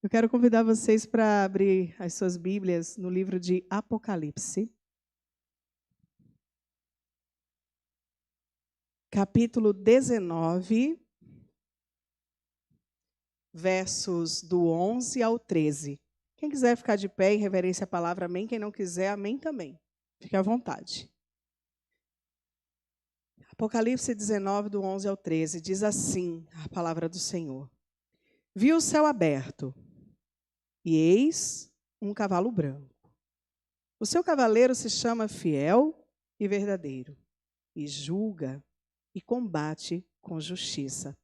Eu quero convidar vocês para abrir as suas Bíblias no livro de Apocalipse, capítulo 19, versos do 11 ao 13. Quem quiser ficar de pé em reverência à palavra, amém. Quem não quiser, amém também. Fique à vontade. Apocalipse 19, do 11 ao 13, diz assim a palavra do Senhor. Vi o céu aberto, e eis um cavalo branco. O seu cavaleiro se chama Fiel e Verdadeiro, e julga e combate com justiça.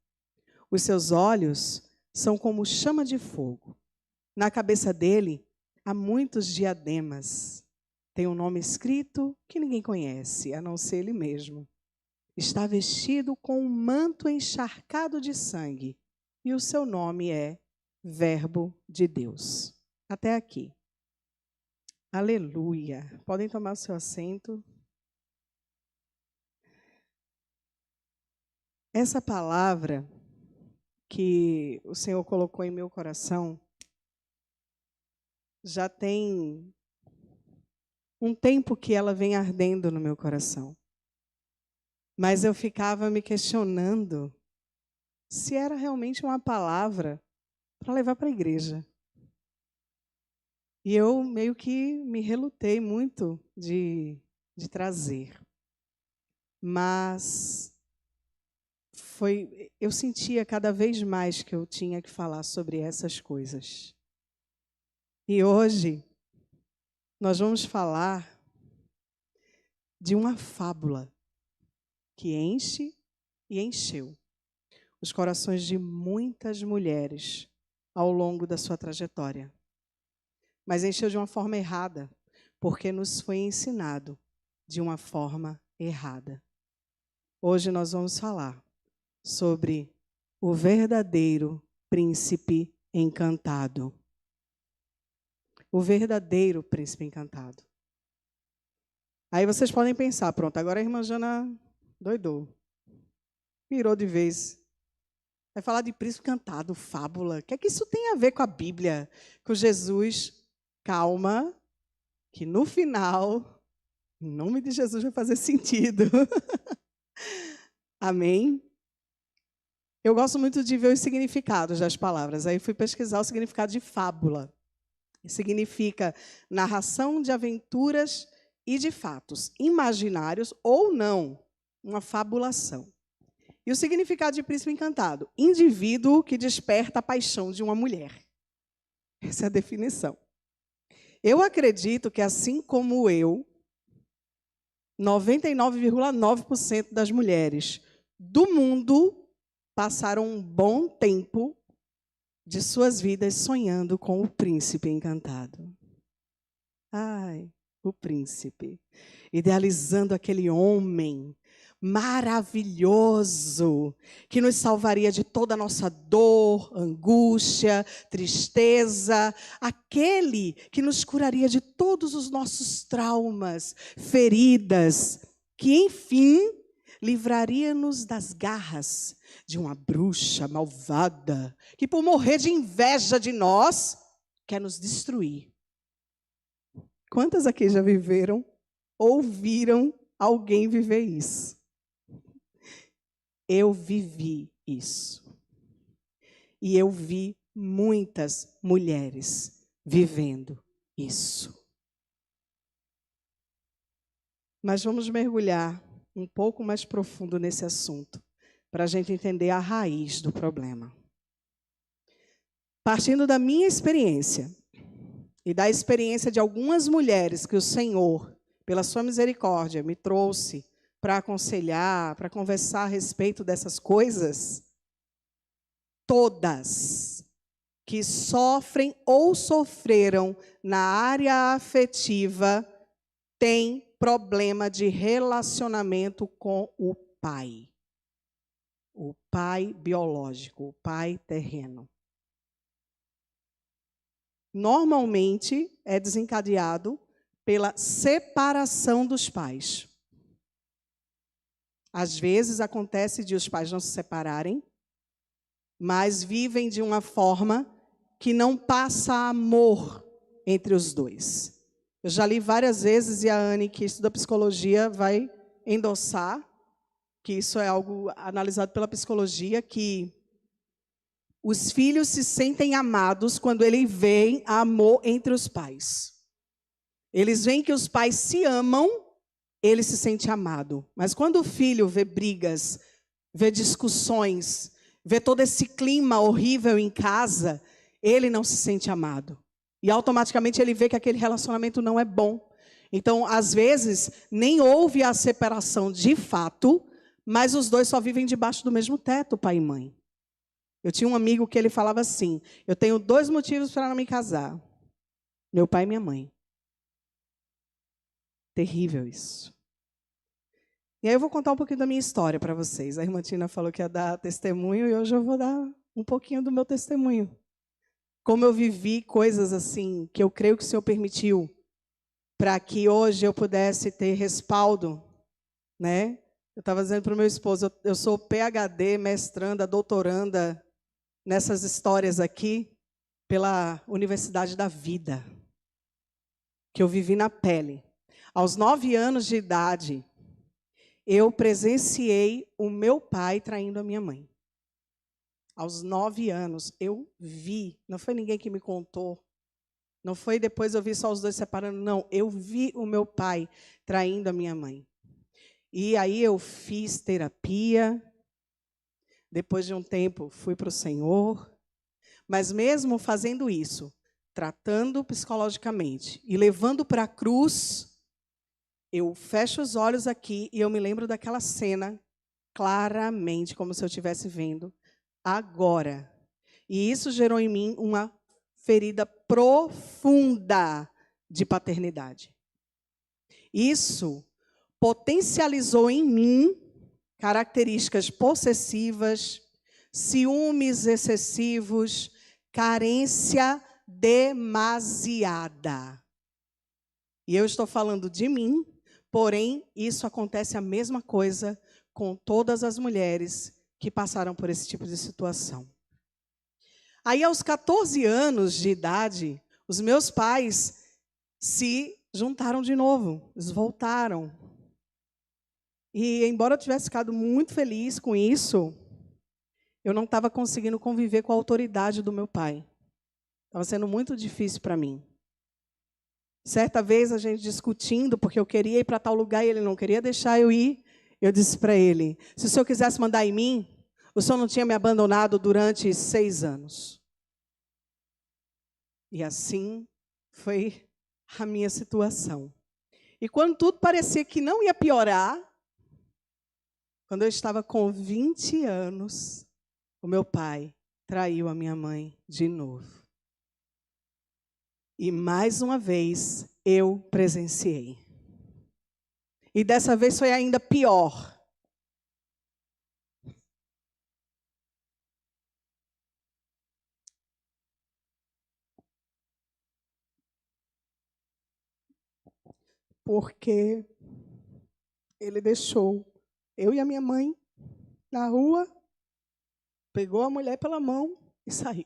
Os seus olhos são como chama de fogo. Na cabeça dele há muitos diademas. Tem um nome escrito que ninguém conhece, a não ser ele mesmo. Está vestido com um manto encharcado de sangue, e o seu nome é Verbo de Deus. Até aqui. Aleluia. Podem tomar o seu assento. Essa palavra que o Senhor colocou em meu coração já tem um tempo que ela vem ardendo no meu coração. Mas eu ficava me questionando se era realmente uma palavra para levar para a igreja. E eu meio que me relutei muito de trazer. Mas eu sentia cada vez mais que eu tinha que falar sobre essas coisas. E hoje nós vamos falar de uma fábula que enche e encheu os corações de muitas mulheres ao longo da sua trajetória. Mas encheu de uma forma errada, porque nos foi ensinado de uma forma errada. Hoje nós vamos falar sobre o verdadeiro príncipe encantado. O verdadeiro príncipe encantado. Aí vocês podem pensar, pronto, agora a irmã Jana doidou. Virou de vez. Vai falar de príncipe encantado, fábula. O que é que isso tem a ver com a Bíblia? Com Jesus? Calma, que no final, em nome de Jesus, vai fazer sentido. Amém? Eu gosto muito de ver os significados das palavras. Aí fui pesquisar o significado de fábula. Significa narração de aventuras e de fatos imaginários ou não, uma fabulação. E o significado de príncipe encantado? Indivíduo que desperta a paixão de uma mulher. Essa é a definição. Eu acredito que, assim como eu, 99,9% das mulheres do mundo passaram um bom tempo de suas vidas sonhando com o príncipe encantado. Ai, o príncipe. Idealizando aquele homem maravilhoso que nos salvaria de toda a nossa dor, angústia, tristeza, aquele que nos curaria de todos os nossos traumas, feridas, que, enfim, livraria-nos das garras de uma bruxa malvada que, por morrer de inveja de nós, quer nos destruir. Quantas aqui já viveram ou viram alguém viver isso? Eu vivi isso. E eu vi muitas mulheres vivendo isso. Mas vamos mergulhar um pouco mais profundo nesse assunto, para a gente entender a raiz do problema. Partindo da minha experiência e da experiência de algumas mulheres que o Senhor, pela sua misericórdia, me trouxe para aconselhar, para conversar a respeito dessas coisas, todas que sofrem ou sofreram na área afetiva têm problema de relacionamento com o pai. O pai biológico, o pai terreno. Normalmente é desencadeado pela separação dos pais. Às vezes acontece de os pais não se separarem, mas vivem de uma forma que não passa amor entre os dois. Eu já li várias vezes, e a Anne, que estuda psicologia, vai endossar, que isso é algo analisado pela psicologia, que os filhos se sentem amados quando eles veem amor entre os pais. Eles veem que os pais se amam, ele se sente amado. Mas quando o filho vê brigas, vê discussões, vê todo esse clima horrível em casa, ele não se sente amado. E automaticamente ele vê que aquele relacionamento não é bom. Então, às vezes, nem houve a separação de fato, mas os dois só vivem debaixo do mesmo teto, pai e mãe. Eu tinha um amigo que ele falava assim: eu tenho 2 motivos para não me casar. Meu pai e minha mãe. Terrível isso. E aí eu vou contar um pouquinho da minha história para vocês. A irmã Tina falou que ia dar testemunho e hoje eu vou dar um pouquinho do meu testemunho. Como eu vivi coisas assim, que eu creio que o Senhor permitiu, para que hoje eu pudesse ter respaldo, né? Eu estava dizendo para o meu esposo, eu sou PhD, mestranda, doutoranda nessas histórias aqui, pela Universidade da Vida, que eu vivi na pele. Aos 9 anos de idade, eu presenciei o meu pai traindo a minha mãe. Aos 9 anos, eu vi. Não foi ninguém que me contou. Não foi depois eu vi só os dois separando. Não, eu vi o meu pai traindo a minha mãe. E aí eu fiz terapia. Depois de um tempo, fui para o Senhor. Mas mesmo fazendo isso, tratando psicologicamente e levando para a cruz, eu fecho os olhos aqui e eu me lembro daquela cena claramente, como se eu estivesse vendo agora. E isso gerou em mim uma ferida profunda de paternidade. Isso potencializou em mim características possessivas, ciúmes excessivos, carência demasiada. E eu estou falando de mim, porém, isso acontece a mesma coisa com todas as mulheres que passaram por esse tipo de situação. Aí, aos 14 anos de idade, os meus pais se juntaram de novo, eles voltaram. E, embora eu tivesse ficado muito feliz com isso, eu não estava conseguindo conviver com a autoridade do meu pai. Estava sendo muito difícil para mim. Certa vez, a gente discutindo, porque eu queria ir para tal lugar e ele não queria deixar eu ir, eu disse para ele: se o senhor quisesse mandar em mim, o senhor não tinha me abandonado durante 6 anos. E assim foi a minha situação. E quando tudo parecia que não ia piorar, quando eu estava com 20 anos, o meu pai traiu a minha mãe de novo. E mais uma vez eu presenciei. E dessa vez foi ainda pior. Porque ele deixou eu e a minha mãe na rua, pegou a mulher pela mão e saiu.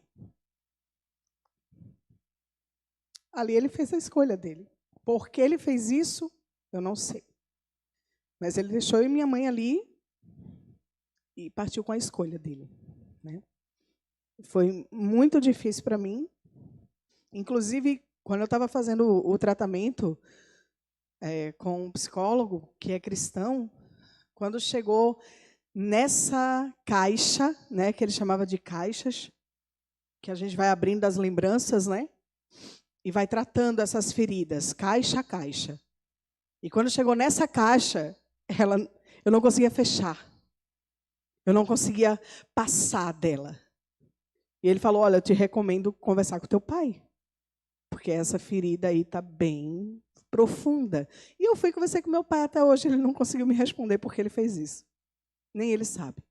Ali ele fez a escolha dele. Por que ele fez isso, eu não sei. Mas ele deixou eu e minha mãe ali e partiu com a escolha dele, né? Foi muito difícil para mim. Inclusive, quando eu estava fazendo o tratamento com um psicólogo que é cristão, quando chegou nessa caixa, né, que ele chamava de caixas, que a gente vai abrindo as lembranças, né, e vai tratando essas feridas, caixa a caixa. E quando chegou nessa caixa, eu não conseguia fechar. Eu não conseguia passar dela. E ele falou: olha, eu te recomendo conversar com teu pai, porque essa ferida aí está bem profunda. E eu fui conversar com meu pai até hoje, ele não conseguiu me responder porque ele fez isso. Nem ele sabe.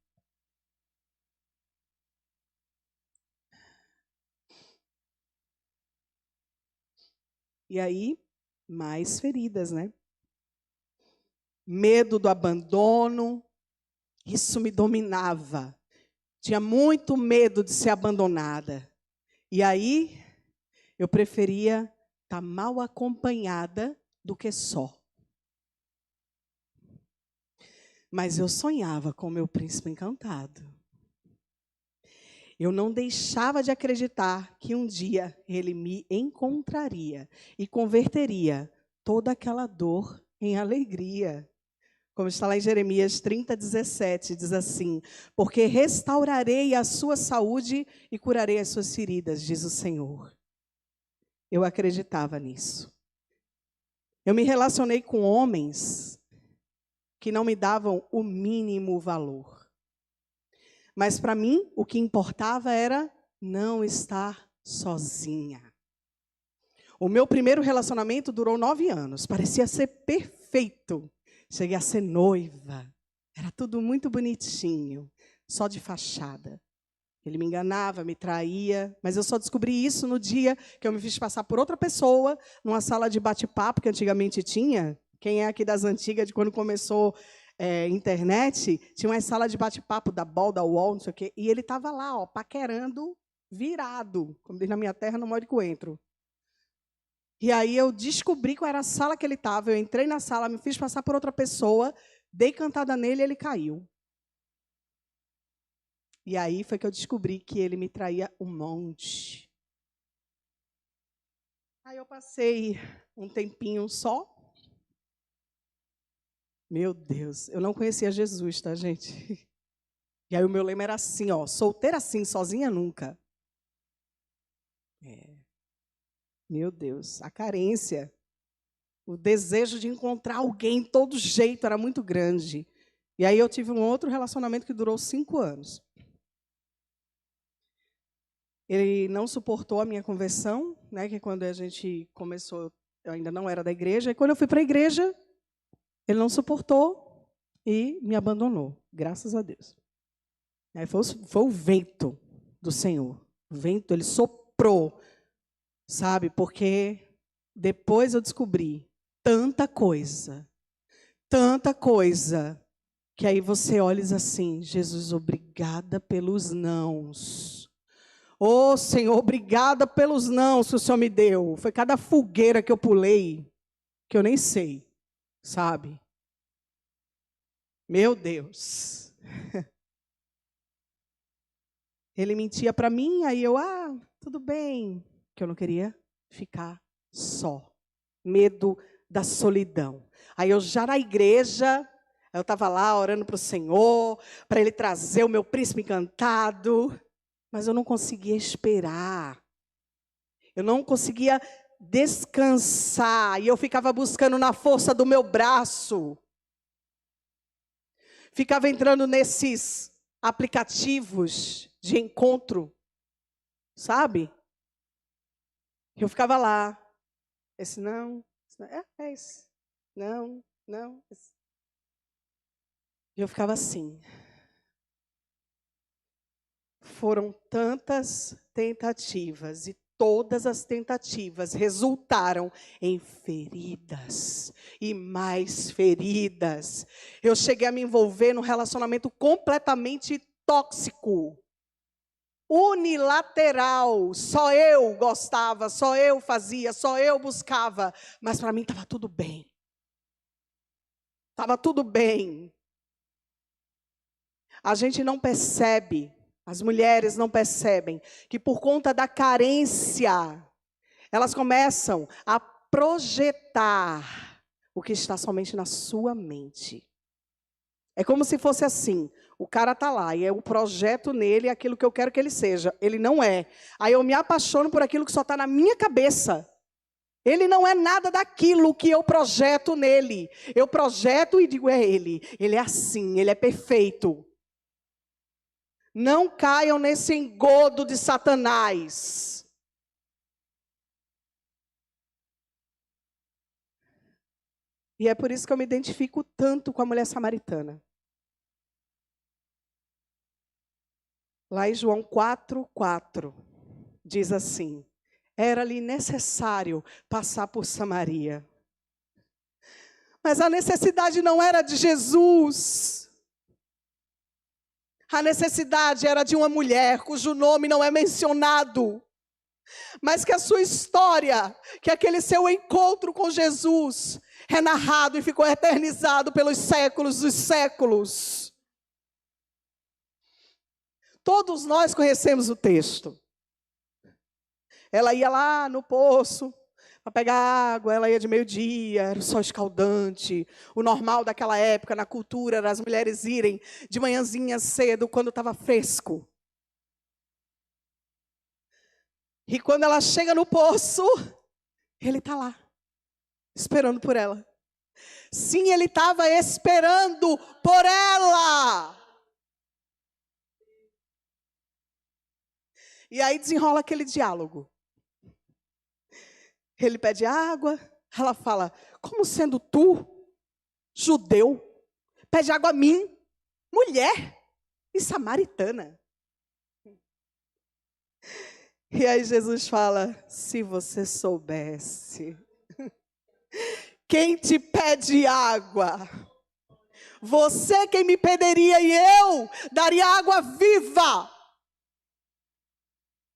E aí, mais feridas, né? Medo do abandono, isso me dominava. Tinha muito medo de ser abandonada. E aí, eu preferia estar mal acompanhada do que só. Mas eu sonhava com o meu príncipe encantado. Eu não deixava de acreditar que um dia ele me encontraria e converteria toda aquela dor em alegria. Como está lá em Jeremias 30:17, diz assim: porque restaurarei a sua saúde e curarei as suas feridas, diz o Senhor. Eu acreditava nisso. Eu me relacionei com homens que não me davam o mínimo valor. Mas para mim, o que importava era não estar sozinha. O meu primeiro relacionamento durou 9 anos. Parecia ser perfeito. Cheguei a ser noiva. Era tudo muito bonitinho. Só de fachada. Ele me enganava, me traía. Mas eu só descobri isso no dia que eu me fiz passar por outra pessoa, numa sala de bate-papo que antigamente tinha. Quem é aqui das antigas, de quando começou internet, tinha uma sala de bate-papo da Ball, da UOL, não sei o quê, e ele estava lá, ó, paquerando, virado, como diz na minha terra, no modo de coentro. E aí eu descobri qual era a sala que ele estava, eu entrei na sala, me fiz passar por outra pessoa, dei cantada nele e ele caiu. E aí foi que eu descobri que ele me traía um monte. Aí eu passei um tempinho só. Meu Deus, eu não conhecia Jesus, tá, gente? E aí o meu lema era assim, ó, solteira assim, sozinha nunca. Meu Deus, a carência, o desejo de encontrar alguém de todo jeito era muito grande. E aí eu tive um outro relacionamento que durou 5 anos. Ele não suportou a minha conversão, né, que quando a gente começou, eu ainda não era da igreja, e quando eu fui para a igreja, ele não suportou e me abandonou, graças a Deus. Aí foi o vento do Senhor. O vento, ele soprou, sabe? Porque depois eu descobri tanta coisa, que aí você olha e diz assim: Jesus, obrigada pelos nãos. Ô, Senhor, obrigada pelos nãos que o Senhor me deu. Foi cada fogueira que eu pulei, que eu nem sei, sabe? Meu Deus. Ele mentia para mim, aí eu, tudo bem, que eu não queria ficar só. Medo da solidão. Aí eu já na igreja, eu estava lá orando para o Senhor, para Ele trazer o meu príncipe encantado, mas eu não conseguia esperar. Eu não conseguia descansar, e eu ficava buscando na força do meu braço. Ficava entrando nesses aplicativos de encontro, sabe? Eu ficava lá. Esse não, é esse. Não, esse. E eu ficava assim. Foram tantas tentativas e todas as tentativas resultaram em feridas e mais feridas. Eu cheguei a me envolver num relacionamento completamente tóxico, unilateral. Só eu gostava, só eu fazia, só eu buscava. Mas para mim estava tudo bem. Estava tudo bem. A gente não percebe. As mulheres não percebem que por conta da carência, elas começam a projetar o que está somente na sua mente. É como se fosse assim, o cara está lá e eu projeto nele aquilo que eu quero que ele seja. Ele não é. Aí eu me apaixono por aquilo que só está na minha cabeça. Ele não é nada daquilo que eu projeto nele. Eu projeto e digo, é ele. Ele é assim, ele é perfeito. Não caiam nesse engodo de Satanás. E é por isso que eu me identifico tanto com a mulher samaritana. Lá em João 4:4, diz assim: era-lhe necessário passar por Samaria. Mas a necessidade não era de Jesus. A necessidade era de uma mulher cujo nome não é mencionado. mas que a sua história, que aquele seu encontro com Jesus é narrado e ficou eternizado pelos séculos dos séculos. Todos nós conhecemos o texto. Ela ia lá no poço para pegar água, ela ia de meio-dia, era o sol escaldante. O normal daquela época, na cultura, era as mulheres irem de manhãzinha cedo, quando estava fresco. E quando ela chega no poço, ele está lá, esperando por ela. Sim, ele estava esperando por ela. E aí desenrola aquele diálogo. Ele pede água, ela fala, como sendo tu, judeu, pede água a mim, mulher e samaritana. E aí Jesus fala, se você soubesse, quem te pede água, você quem me pediria e eu daria água viva.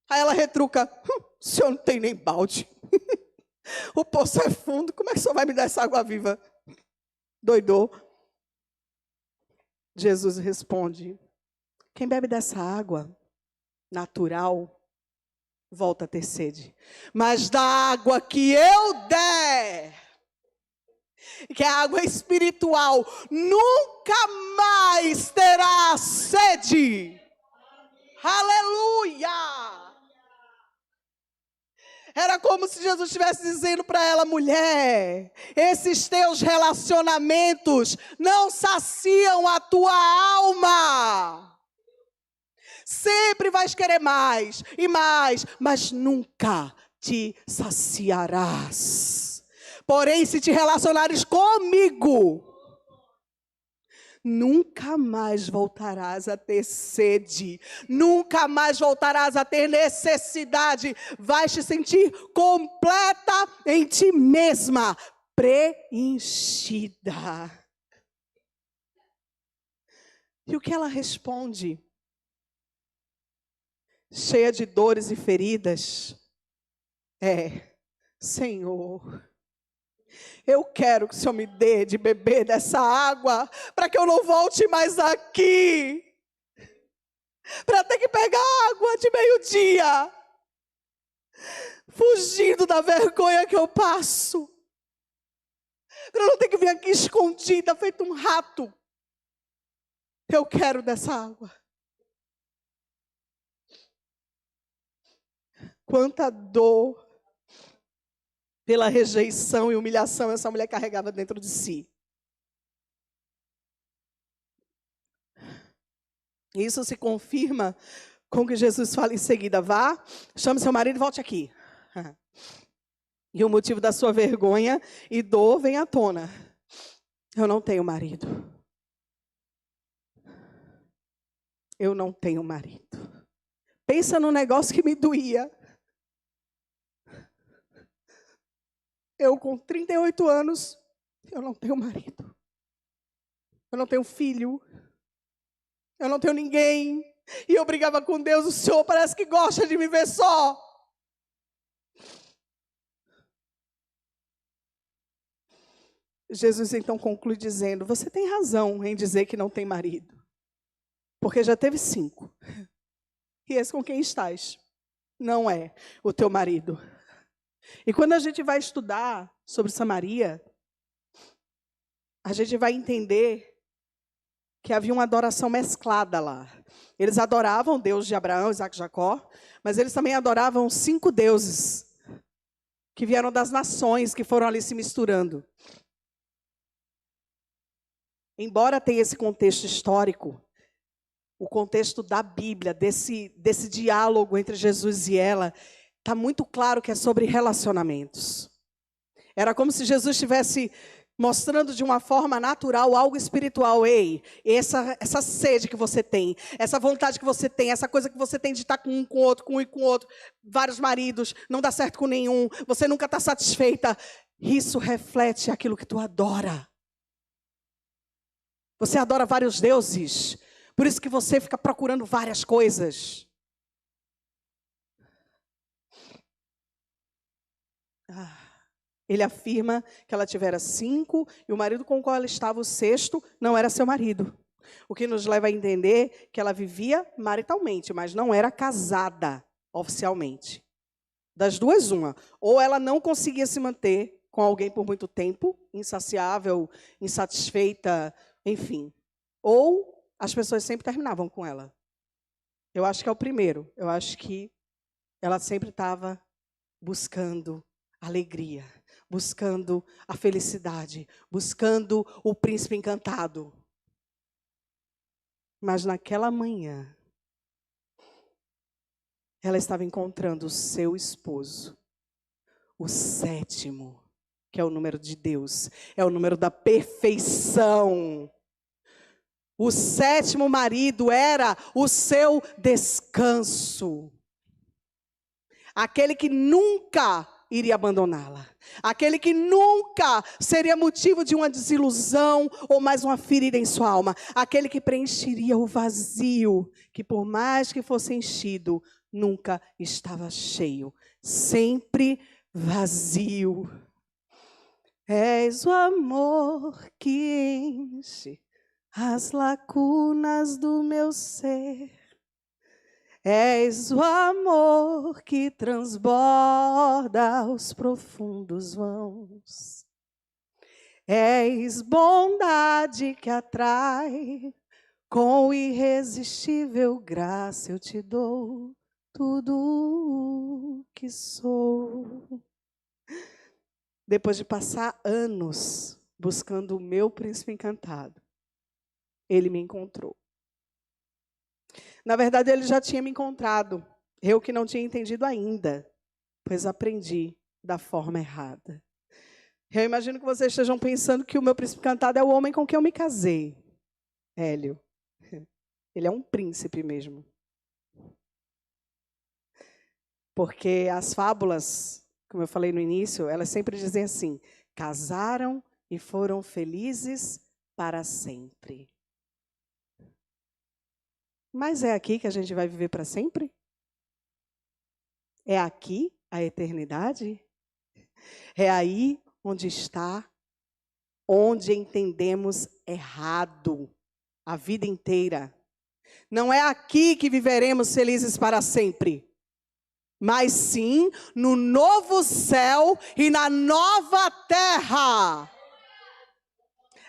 Aí ela retruca, o senhor não tem nem balde. O poço é fundo, como é que o senhor vai me dar essa água viva? Doidou. Jesus responde, quem bebe dessa água natural, volta a ter sede. Mas da água que eu der, que é água espiritual, nunca mais terá sede. Aleluia! Era como se Jesus estivesse dizendo para ela, mulher, esses teus relacionamentos não saciam a tua alma. Sempre vais querer mais e mais, mas nunca te saciarás. Porém, se te relacionares comigo, nunca mais voltarás a ter sede, nunca mais voltarás a ter necessidade, vais te sentir completa em ti mesma, preenchida. E o que ela responde? Cheia de dores e feridas, Senhor, eu quero que o Senhor me dê de beber dessa água, para que eu não volte mais aqui, para ter que pegar água de meio-dia, fugindo da vergonha que eu passo, para eu não ter que vir aqui escondida, feito um rato. Eu quero dessa água. Quanta dor pela rejeição e humilhação essa mulher carregava dentro de si. Isso se confirma com o que Jesus fala em seguida. Vá, chame seu marido e volte aqui. E o motivo da sua vergonha e dor vem à tona. Eu não tenho marido. Eu não tenho marido. Pensa no negócio que me doía. Eu com 38 anos, eu não tenho marido. Eu não tenho filho. Eu não tenho ninguém. E eu brigava com Deus, o Senhor parece que gosta de me ver só. Jesus então conclui dizendo, você tem razão em dizer que não tem marido. Porque já teve 5. E esse com quem estás não é o teu marido. E quando a gente vai estudar sobre Samaria, a gente vai entender que havia uma adoração mesclada lá. Eles adoravam o Deus de Abraão, Isaac e Jacó, mas eles também adoravam 5 deuses que vieram das nações, que foram ali se misturando. Embora tenha esse contexto histórico, o contexto da Bíblia, desse diálogo entre Jesus e ela, está muito claro que é sobre relacionamentos. Era como se Jesus estivesse mostrando de uma forma natural algo espiritual. Ei, essa sede que você tem, essa vontade que você tem, essa coisa que você tem de estar com um, com outro, com um e com outro, vários maridos, não dá certo com nenhum, você nunca está satisfeita. Isso reflete aquilo que tu adora. Você adora vários deuses, por isso que você fica procurando várias coisas. Ele afirma que ela tivera 5 e o marido com o qual ela estava, o 6º, não era seu marido. O que nos leva a entender que ela vivia maritalmente, mas não era casada oficialmente. Das duas, uma. Ou ela não conseguia se manter com alguém por muito tempo, insaciável, insatisfeita, enfim. Ou as pessoas sempre terminavam com ela. Eu acho que é o primeiro. Eu acho que ela sempre estava buscando alegria, buscando a felicidade, buscando o príncipe encantado. Mas naquela manhã, ela estava encontrando o seu esposo, o 7º, que é o número de Deus, é o número da perfeição. O 7º marido era o seu descanso. Aquele que nunca iria abandoná-la. Aquele que nunca seria motivo de uma desilusão ou mais uma ferida em sua alma. Aquele que preencheria o vazio, que por mais que fosse enchido, nunca estava cheio. Sempre vazio. És o amor que enche as lacunas do meu ser. És o amor que transborda os profundos vãos. És bondade que atrai, com irresistível graça eu te dou tudo o que sou. Depois de passar anos buscando o meu príncipe encantado, ele me encontrou. Na verdade, ele já tinha me encontrado. Eu que não tinha entendido ainda, pois aprendi da forma errada. Eu imagino que vocês estejam pensando que o meu príncipe encantado é o homem com quem eu me casei. Hélio. Ele é um príncipe mesmo. Porque as fábulas, como eu falei no início, elas sempre dizem assim: casaram e foram felizes para sempre. Mas é aqui que a gente vai viver para sempre? É aqui a eternidade? É aí onde está, onde entendemos errado a vida inteira. Não é aqui que viveremos felizes para sempre, mas sim no novo céu e na nova terra.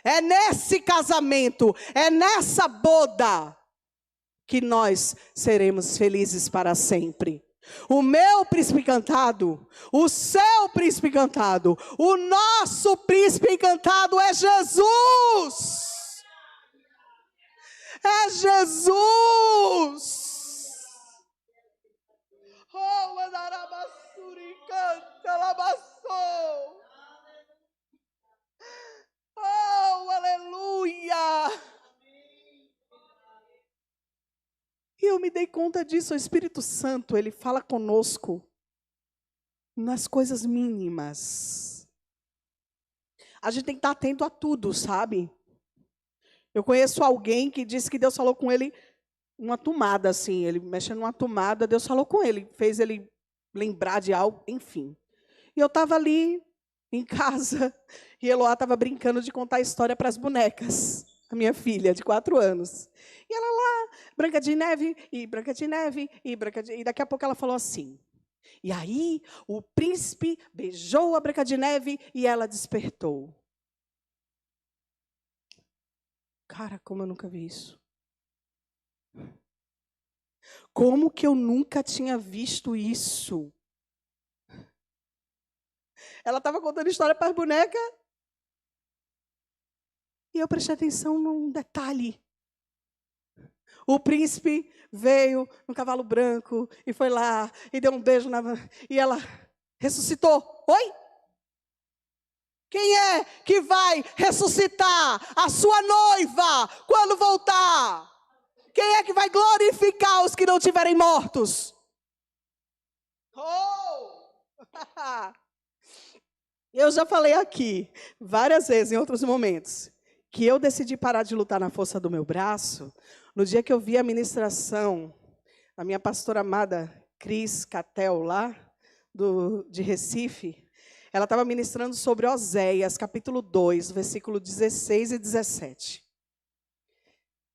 É nesse casamento, é nessa boda que nós seremos felizes para sempre. O meu príncipe encantado, o seu príncipe encantado, o nosso príncipe encantado é Jesus. É Jesus. Oh, mandarabassuri canta labassou. Oh, aleluia. E eu me dei conta disso, o Espírito Santo, ele fala conosco nas coisas mínimas. A gente tem que estar atento a tudo, sabe? Eu conheço alguém que disse que Deus falou com ele numa tomada, assim, ele mexendo numa tomada, Deus falou com ele, fez ele lembrar de algo, enfim. E eu estava ali em casa, e Eloá estava brincando de contar a história para as bonecas. A minha filha, de 4 anos. E ela lá, Branca de Neve, e Branca de Neve, e daqui a pouco ela falou assim. E aí, o príncipe beijou a Branca de Neve e ela despertou. Cara, como eu nunca vi isso. Como que eu nunca tinha visto isso? Ela estava contando história para as bonecas. E eu prestei atenção num detalhe. O príncipe veio no cavalo branco e foi lá e deu um beijo e ela ressuscitou. Oi? Quem é que vai ressuscitar a sua noiva quando voltar? Quem é que vai glorificar os que não tiverem mortos? Oh! Eu já falei aqui várias vezes, em outros momentos, que eu decidi parar de lutar na força do meu braço no dia que eu vi a ministração da minha pastora amada Cris Catel, lá de Recife. ela estava ministrando sobre Oséias, capítulo 2, versículo 16 e 17.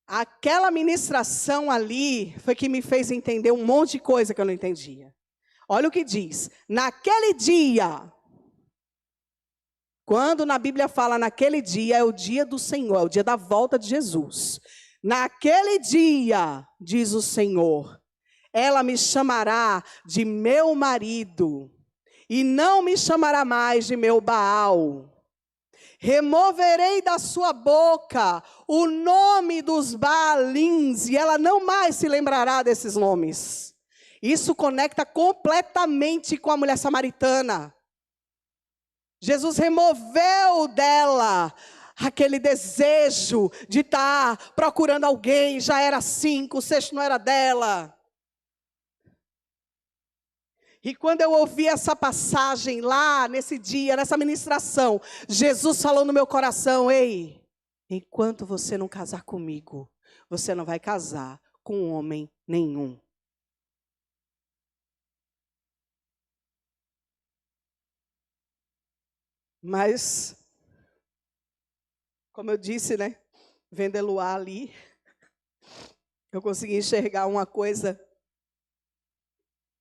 Aquela ministração ali foi que me fez entender um monte de coisa que eu não entendia. Olha o que diz. Naquele dia, quando na Bíblia fala naquele dia, é o dia do Senhor, é o dia da volta de Jesus. Naquele dia, diz o Senhor, ela me chamará de meu marido e não me chamará mais de meu Baal. Removerei da sua boca o nome dos Baalins e ela não mais se lembrará desses nomes. Isso conecta completamente com a mulher samaritana. Jesus removeu dela aquele desejo de estar procurando alguém, já era 5, o 6 não era dela. E quando eu ouvi essa passagem lá, nesse dia, nessa ministração, Jesus falou no meu coração, ei, enquanto você não casar comigo, você não vai casar com homem nenhum. Mas, como eu disse, né, vendo Eloá ali, eu consegui enxergar uma coisa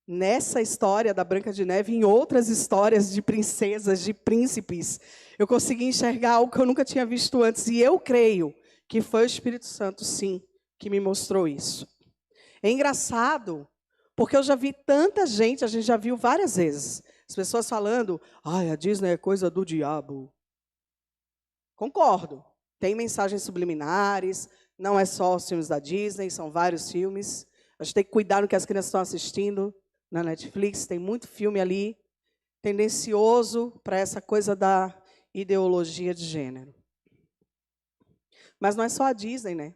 nessa história da Branca de Neve, em outras histórias de princesas, de príncipes, eu consegui enxergar algo que eu nunca tinha visto antes. E eu creio que foi o Espírito Santo, sim, que me mostrou isso. É engraçado, porque eu já vi tanta gente, a gente já viu várias vezes, as pessoas falando, ai, a Disney é coisa do diabo. Concordo, tem mensagens subliminares, não é só os filmes da Disney, são vários filmes. A gente tem que cuidar do que as crianças estão assistindo. Na Netflix, tem muito filme ali, tendencioso para essa coisa da ideologia de gênero. Mas não é só a Disney, né?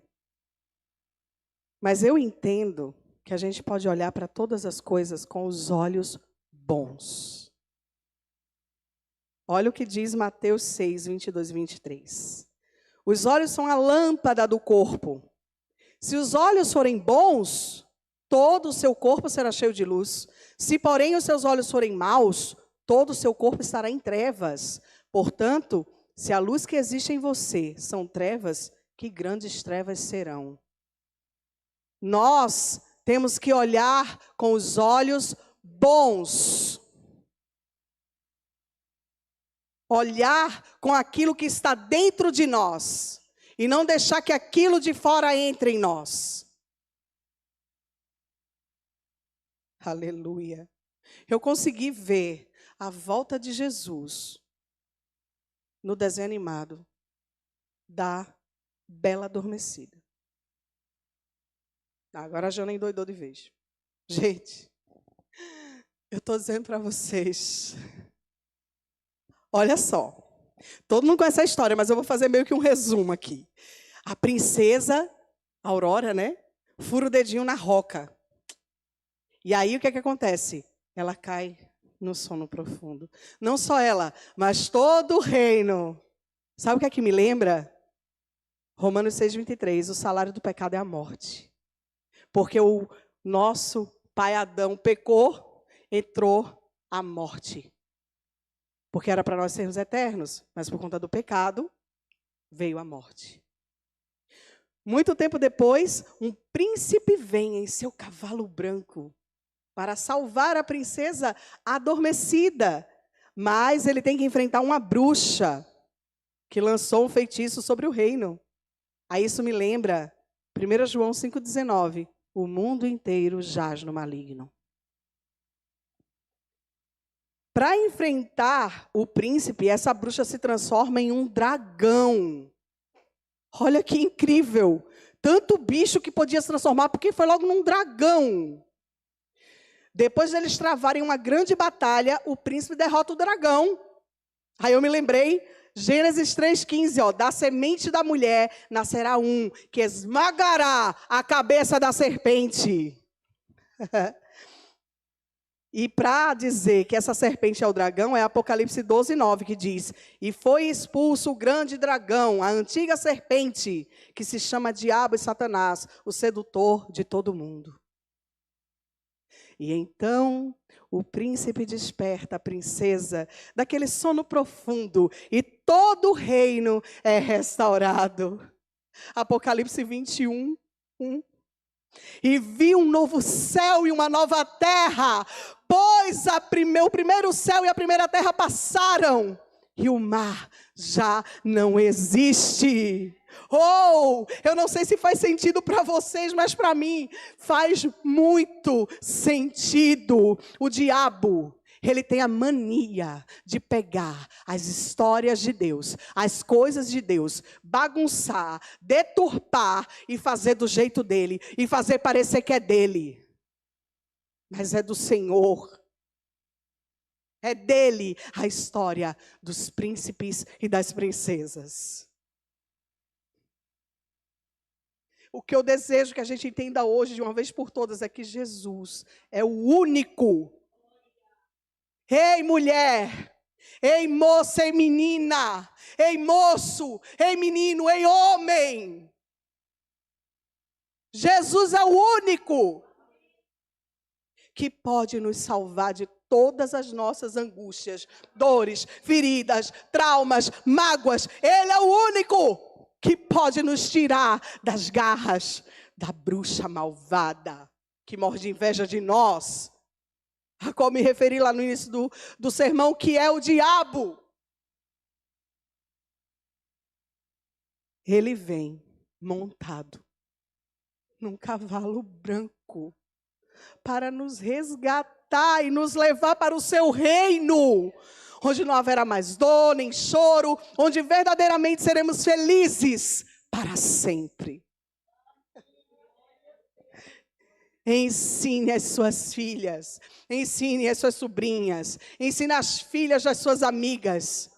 Mas eu entendo que a gente pode olhar para todas as coisas com os olhos bons. Olha o que diz Mateus 6, 22 e 23. Os olhos são a lâmpada do corpo. Se os olhos forem bons, todo o seu corpo será cheio de luz. Se, porém, os seus olhos forem maus, todo o seu corpo estará em trevas. Portanto, se a luz que existe em você são trevas, que grandes trevas serão. Nós temos que olhar com os olhos bons. Olhar com aquilo que está dentro de nós. E não deixar que aquilo de fora entre em nós. Aleluia. Eu consegui ver a volta de Jesus no desenho animado da Bela Adormecida. Agora a Jana endoidou de vez. Gente, eu estou dizendo para vocês, olha só, todo mundo conhece a história, mas eu vou fazer meio que um resumo aqui. A princesa Aurora, né, fura o dedinho na roca. E aí o que é que acontece? Ela cai no sono profundo. Não só ela, mas todo o reino. Sabe o que é que me lembra? Romanos 6, 23. O salário do pecado é a morte. Porque o nosso pai Adão pecou, entrou a morte. Porque era para nós sermos eternos, mas por conta do pecado, veio a morte. Muito tempo depois, um príncipe vem em seu cavalo branco para salvar a princesa adormecida. Mas ele tem que enfrentar uma bruxa que lançou um feitiço sobre o reino. Aí isso me lembra 1 João 5,19. O mundo inteiro jaz no maligno. Para enfrentar o príncipe, essa bruxa se transforma em um dragão. Olha que incrível. Tanto bicho que podia se transformar, porque foi logo num dragão. Depois de eles travarem uma grande batalha, o príncipe derrota o dragão. Aí eu me lembrei, Gênesis 3,15, ó, da semente da mulher nascerá um que esmagará a cabeça da serpente. E para dizer que essa serpente é o dragão, é Apocalipse 12:9, que diz: e foi expulso o grande dragão, a antiga serpente, que se chama Diabo e Satanás, o sedutor de todo mundo. E então o príncipe desperta a princesa daquele sono profundo e todo o reino é restaurado. Apocalipse 21, 1. E vi um novo céu e uma nova terra, pois o primeiro céu e a primeira terra passaram, e o mar já não existe. Oh, eu não sei se faz sentido para vocês, mas para mim faz muito sentido. O diabo, ele tem a mania de pegar as histórias de Deus, as coisas de Deus, bagunçar, deturpar e fazer do jeito dele, e fazer parecer que é dele. Mas é do Senhor. É dele a história dos príncipes e das princesas. O que eu desejo que a gente entenda hoje, de uma vez por todas, é que Jesus é o único. Ei, mulher! Ei, moça, ei, menina! Ei, moço! Ei, menino! Ei, homem! Jesus é o único que pode nos salvar de todas as nossas angústias, dores, feridas, traumas, mágoas. Ele é o único que pode nos tirar das garras da bruxa malvada, que morde inveja de nós, a qual me referi lá no início do sermão, que é o diabo. Ele vem montado num cavalo branco para nos resgatar e nos levar para o seu reino, onde não haverá mais dor nem choro, onde verdadeiramente seremos felizes para sempre. Ensine as suas filhas, ensine as suas sobrinhas, ensine as filhas das suas amigas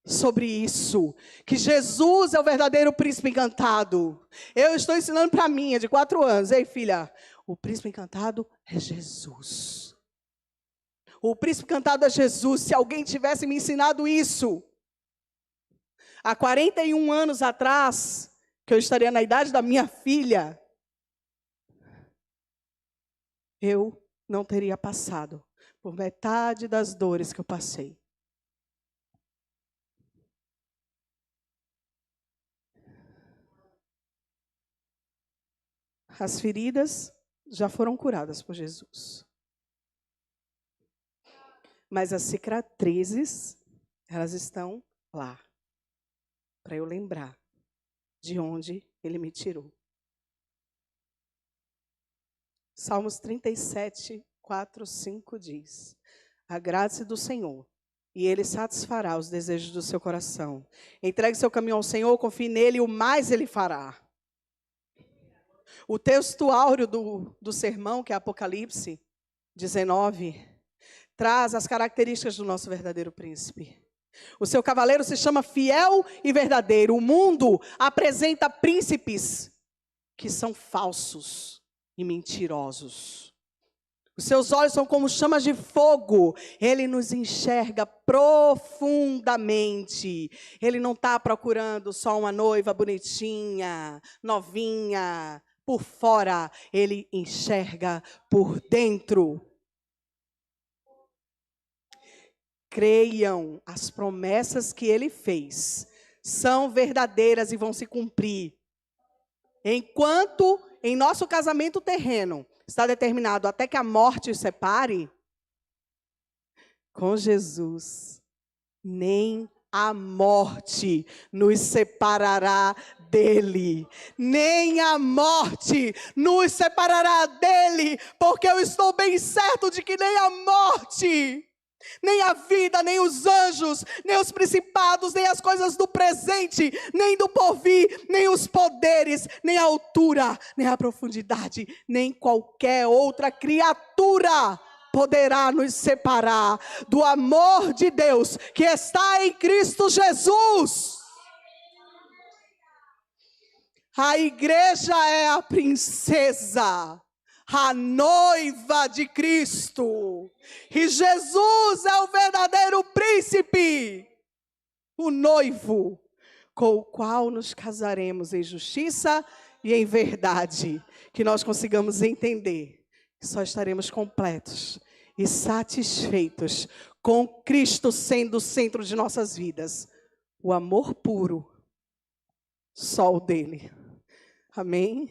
sobre isso, que Jesus é o verdadeiro príncipe encantado. Eu estou ensinando para a minha, de 4 anos. Ei, filha, o príncipe encantado é Jesus. O príncipe encantado é Jesus. Se alguém tivesse me ensinado isso há 41 anos atrás, que eu estaria na idade da minha filha, eu não teria passado por metade das dores que eu passei. As feridas já foram curadas por Jesus. Mas as cicatrizes, elas estão lá, para eu lembrar de onde Ele me tirou. Salmos 37, 4, 5 diz: agrade-se do Senhor, e Ele satisfará os desejos do seu coração. Entregue seu caminho ao Senhor, confie nele, e o mais Ele fará. O texto áureo do sermão, que é Apocalipse 19, traz as características do nosso verdadeiro príncipe. O seu cavaleiro se chama fiel e verdadeiro. O mundo apresenta príncipes que são falsos e mentirosos. Os seus olhos são como chamas de fogo. Ele nos enxerga profundamente. Ele não está procurando só uma noiva bonitinha, novinha. Por fora, ele enxerga por dentro. Creiam, as promessas que ele fez são verdadeiras e vão se cumprir. Enquanto em nosso casamento terreno está determinado até que a morte os separe, com Jesus, nem a morte nos separará dele. Nem a morte nos separará dele, porque eu estou bem certo de que nem a morte, nem a vida, nem os anjos, nem os principados, nem as coisas do presente, nem do porvir, nem os poderes, nem a altura, nem a profundidade, nem qualquer outra criatura poderá nos separar do amor de Deus que está em Cristo Jesus. A igreja é a princesa, a noiva de Cristo. E Jesus é o verdadeiro príncipe, o noivo, com o qual nos casaremos em justiça e em verdade. Que nós consigamos entender só estaremos completos e satisfeitos com Cristo sendo o centro de nossas vidas. O amor puro, só o dele. Amém?